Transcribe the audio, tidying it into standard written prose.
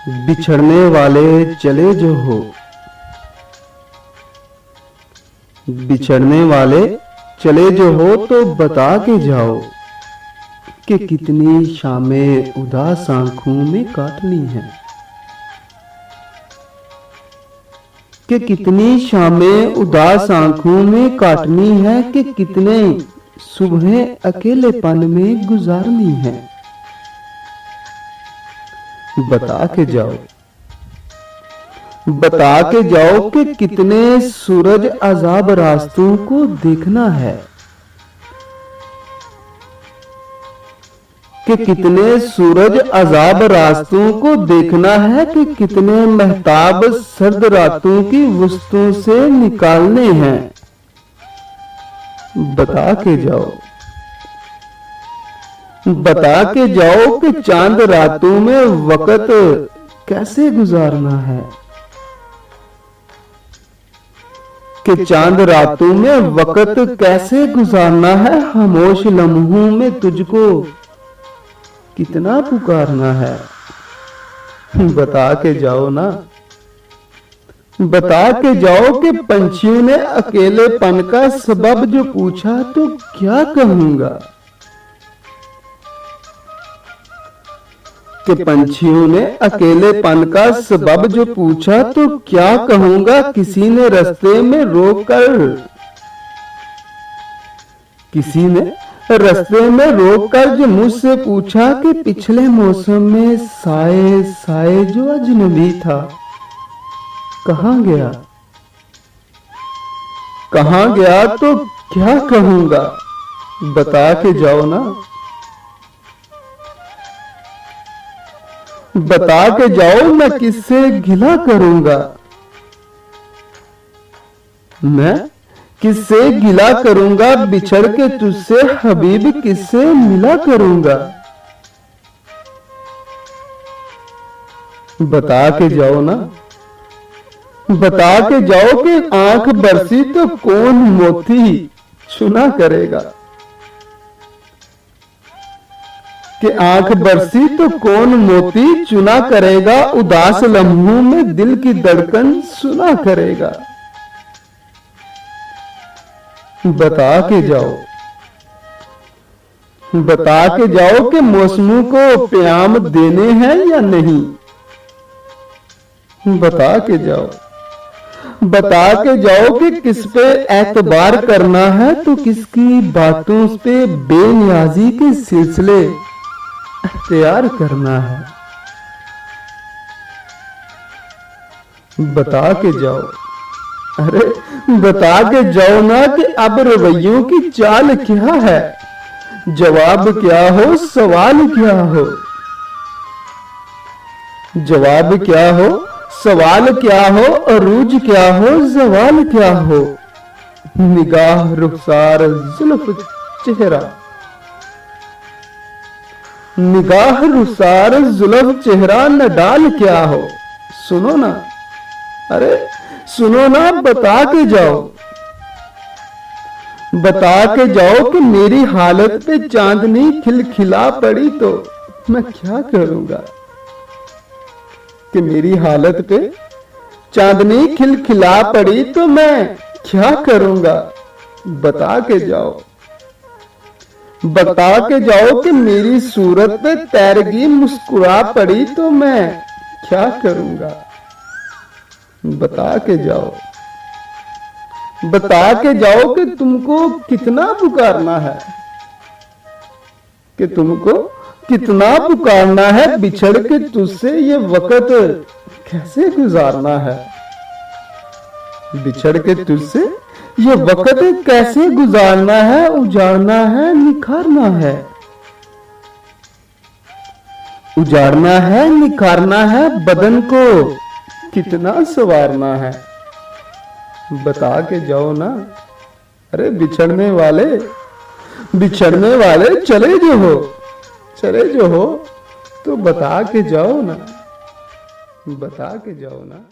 बिछड़ने वाले चले जो हो, बिछड़ने वाले चले जो हो तो बता के जाओ कि कितनी शामें उदास आंखों में काटनी है, कि कितनी शामें उदास आंखों में काटनी है, कि कितने सुबह अकेलेपन में गुजारनी है। बता के जाओ, बता के जाओ कि कितने सूरज अजाब रास्तों को देखना है, कि कितने सूरज अजाब रास्तों को देखना है, कि कितने महताब सर्द रातों की वस्तुओं से निकालने हैं। बता के जाओ, बता के जाओ कि चांद रातों में वक्त कैसे गुजारना है, कि चांद रातों में वक्त कैसे गुजारना है। खामोश लम्हों में तुझको कितना पुकारना है। बता के जाओ ना, बता के जाओ कि पंछियों ने अकेलेपन का सबब जो पूछा तो क्या कहूंगा, कि पंछियों ने अकेलेपन का सबब जो पूछा तो क्या कहूंगा। किसी ने रास्ते में रोककर, किसी ने रास्ते में रोककर जो मुझसे पूछा कि पिछले मौसम में साए साए जो अजनबी था कहाँ गया, कहाँ गया तो क्या कहूंगा। बता के जाओ ना, बता के जाओ मैं किससे गिला करूंगा, मैं किससे गिला करूंगा। बिछड़ के तुझसे हबीब किससे मिला करूंगा। बता के जाओ ना, बता के जाओ कि आंख बरसी तो कौन मोती चुना करेगा, कि आंख बरसी तो कौन मोती चुना करेगा। उदास लम्हों में दिल की धड़कन सुना करेगा। बता के जाओ, बता के जाओ कि मौसमों को प्याम देने हैं या नहीं। बता के जाओ, बता के जाओ कि किस पे एतबार करना है तो किसकी बातों पे बेनियाजी के सिलसिले तैयार करना है। बता के जाओ, अरे बता के जाओ ना कि अब रवैयों की चाल क्या है, जवाब क्या हो सवाल क्या हो। जवाब क्या हो सवाल क्या हो, अरूज क्या हो जवाल क्या हो। निगाह रुखसार जुल्फ चेहरा, निगाह रुखसार जुल्फ चेहरा नडाल क्या हो। सुनो ना, अरे सुनो ना, बता के जाओ, बता के जाओ कि मेरी हालत पे चांदनी खिलखिला पड़ी तो मैं क्या करूंगा, कि मेरी हालत पे चांदनी खिलखिला पड़ी तो मैं क्या करूंगा। बता के जाओ, बता के जाओ कि मेरी सूरत पे तैरगी मुस्कुरा पड़ी तो मैं क्या करूंगा। बता के जाओ, बता के जाओ कि तुमको कितना पुकारना है, कि तुमको कितना पुकारना है। बिछड़ के तुझसे ये वक्त कैसे गुजारना है, बिछड़ के तुझसे ये वक्त कैसे गुजारना है। उजाड़ना है निखारना है, उजाड़ना है निखारना है। बदन को कितना संवारना है। बता के जाओ ना, अरे बिछड़ने वाले, बिछड़ने वाले चले जो हो, चले जो हो तो बता के जाओ ना, बता के जाओ ना।